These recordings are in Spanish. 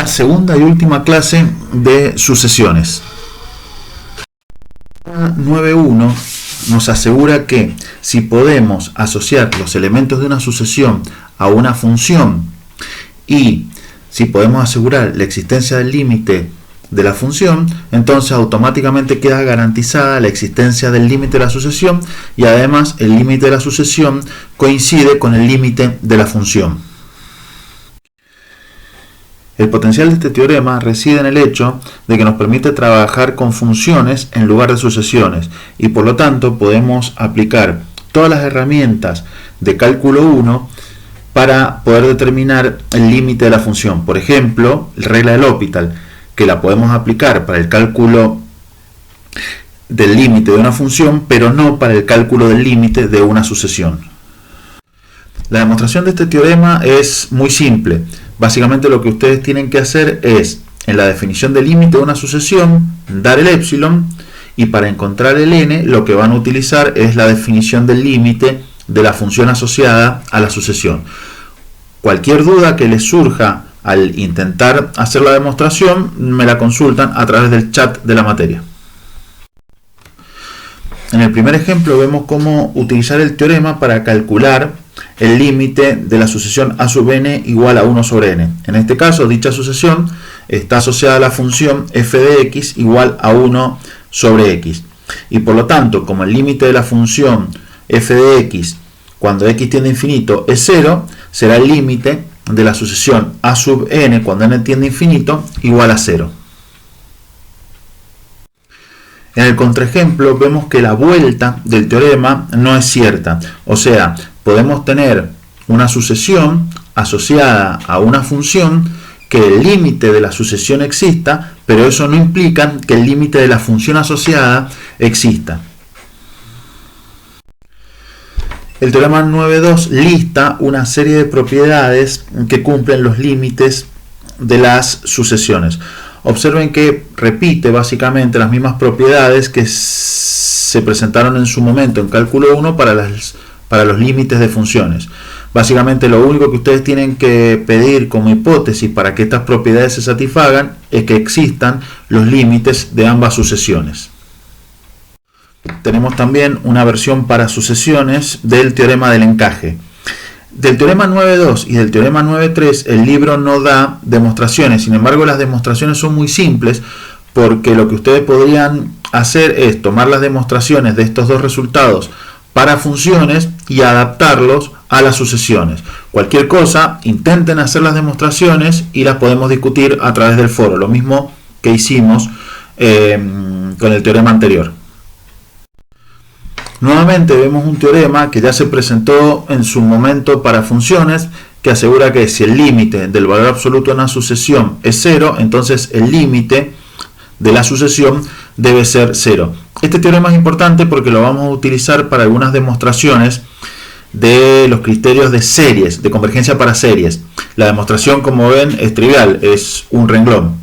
segunda y última clase de sucesiones. 9.1 nos asegura que si podemos asociar los elementos de una sucesión a una función y si podemos asegurar la existencia del límite de la función, entonces automáticamente queda garantizada la existencia del límite de la sucesión y además el límite de la sucesión coincide con el límite de la función. El potencial de este teorema reside en el hecho de que nos permite trabajar con funciones en lugar de sucesiones y por lo tanto podemos aplicar todas las herramientas de cálculo 1 para poder determinar el límite de la función. Por ejemplo, la regla de L'Hopital, que la podemos aplicar para el cálculo del límite de una función, pero no para el cálculo del límite de una sucesión. La demostración de este teorema es muy simple. Básicamente lo que ustedes tienen que hacer es, en la definición del límite de una sucesión, dar el epsilon, y para encontrar el n lo que van a utilizar es la definición del límite de la función asociada a la sucesión. Cualquier duda que les surja al intentar hacer la demostración, me la consultan a través del chat de la materia. En el primer ejemplo vemos cómo utilizar el teorema para calcular el límite de la sucesión a sub n igual a 1 sobre n. En este caso, dicha sucesión está asociada a la función f de x igual a 1 sobre x. Y por lo tanto, como el límite de la función f de x cuando x tiende a infinito es 0, será el límite de la sucesión a sub n cuando n tiende a infinito igual a 0. En el contraejemplo vemos que la vuelta del teorema no es cierta, o sea, podemos tener una sucesión asociada a una función que el límite de la sucesión exista, pero eso no implica que el límite de la función asociada exista. El teorema 9.2 lista una serie de propiedades que cumplen los límites de las sucesiones. Observen que repite básicamente las mismas propiedades que se presentaron en su momento en cálculo 1 para los límites de funciones. Básicamente lo único que ustedes tienen que pedir como hipótesis para que estas propiedades se satisfagan es que existan los límites de ambas sucesiones. Tenemos también una versión para sucesiones del teorema del encaje. Del teorema 9.2 y del teorema 9.3 el libro no da demostraciones, sin embargo las demostraciones son muy simples porque lo que ustedes podrían hacer es tomar las demostraciones de estos dos resultados para funciones y adaptarlos a las sucesiones. Cualquier cosa, intenten hacer las demostraciones y las podemos discutir a través del foro, lo mismo que hicimos con el teorema anterior. Nuevamente vemos un teorema que ya se presentó en su momento para funciones que asegura que si el límite del valor absoluto de una sucesión es 0, entonces el límite de la sucesión debe ser 0. Este teorema es importante porque lo vamos a utilizar para algunas demostraciones de los criterios de series, de convergencia para series. La demostración, como ven, es trivial, es un renglón.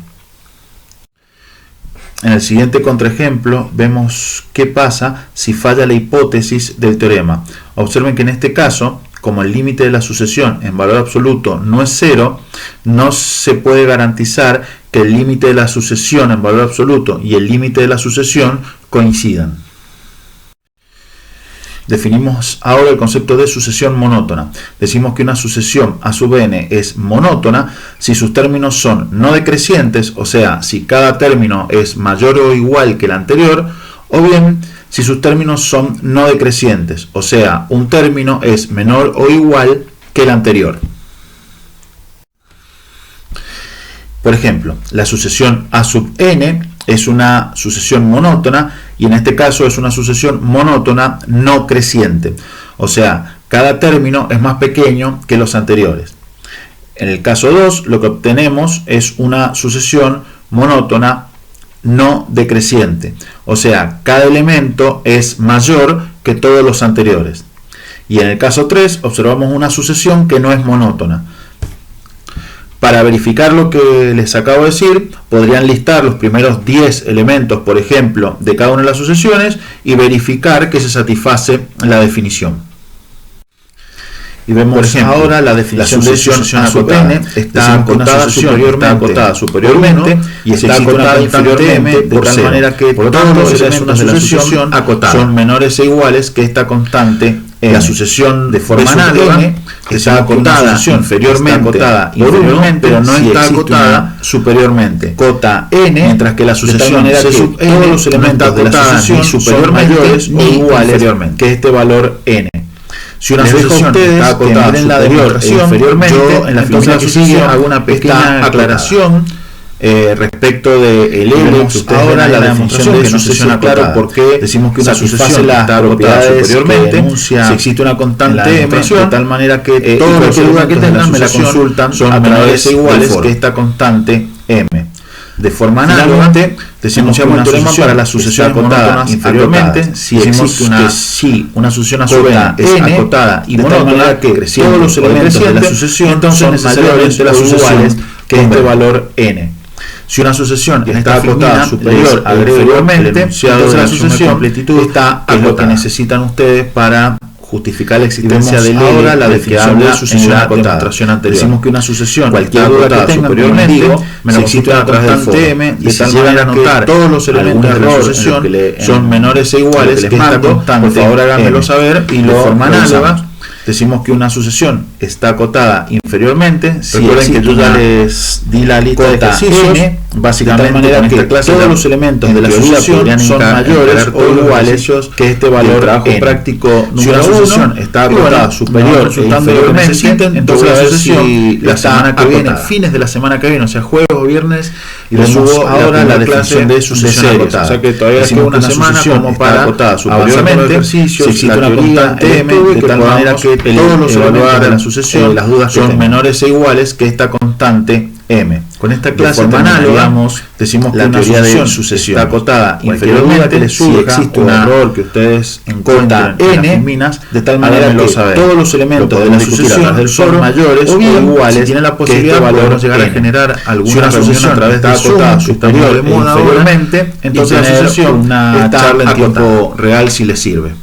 En el siguiente contraejemplo vemos qué pasa si falla la hipótesis del teorema. Observen que en este caso, como el límite de la sucesión en valor absoluto no es 0, no se puede garantizar que el límite de la sucesión en valor absoluto y el límite de la sucesión coincidan. Definimos ahora el concepto de sucesión monótona. Decimos que una sucesión a sub n es monótona si sus términos son no decrecientes, o sea, si cada término es mayor o igual que el anterior, o bien si sus términos son no decrecientes, o sea, un término es menor o igual que el anterior. Por ejemplo, la sucesión a sub n es una sucesión monótona y en este caso es una sucesión monótona no creciente. O sea, cada término es más pequeño que los anteriores. En el caso 2, lo que obtenemos es una sucesión monótona no decreciente. O sea, cada elemento es mayor que todos los anteriores. Y en el caso 3, observamos una sucesión que no es monótona. Para verificar lo que les acabo de decir, podrían listar los primeros 10 elementos, por ejemplo, de cada una de las sucesiones y verificar que se satisface la definición. Y vemos, por ejemplo, ahora la definición de sucesión acotada está acotada superiormente y está acotada inferiormente, de tal manera que todos los elementos de la sucesión acotada son menores e iguales que esta constante. La sucesión de forma análoga está acotada inferiormente por 1, pero no está acotada superiormente. Cota n, mientras que la sucesión de todos los elementos de la sucesión son mayores o iguales que este valor n. Si una sucesión está acotada superior e inferiormente, yo en la figura que sigue hago una pequeña aclaración respecto de el L. Ahora la demostración de sucesión acotada, porque decimos que una sucesión está acotada superiormente si existe una constante m, de tal manera que todos los duda que tengan me la consultan son menores e iguales que esta constante m. De forma análoga, decimos que una teorema para la sucesión acotada inferiormente si existe una sucesión acotada es acotada y monótona que todos los elementos de la sucesión entonces necesariamente las iguales que este valor n. Si una sucesión está acotada superior a inferiormente, entonces la sucesión completitud está a lo que necesitan ustedes para justificar la existencia del L. Ahora la definición de sucesión acotada. Decimos que una sucesión cualquier duda que tengan superiormente si existe una constante m, de tal manera que todos los elementos de la sucesión son menores e iguales que esta constante. Por favor háganmelo saber y lo forma análoga. Decimos que una sucesión está acotada inferiormente. Si recuerden que yo ya les di la lista de ejercicios, básicamente de manera que todos los elementos de la sucesión son mayores o iguales que este valor trabajo práctico número 1 está acotada superior e inferiormente, entonces la sucesión la semana que viene, fines de la semana que viene, o sea jueves o viernes, y les subo ahora la definición de sucesión acotada. O sea que todavía queda una semana como para acotada superiormente, si existe una constante m, de tal manera que todos los elementos de la sucesión las dudas son menores e iguales que esta constante m. Con esta clase análoga decimos que la teoría de sucesión está acotada inferiormente si existe un error que ustedes encuentran en las minas, de tal manera que todos los elementos de la sucesión son mayores o iguales, si tienen la posibilidad de valor llegar a generar alguna sucesión a través de acotada superior e inferiormente, entonces la sucesión está en tiempo real si les sirve.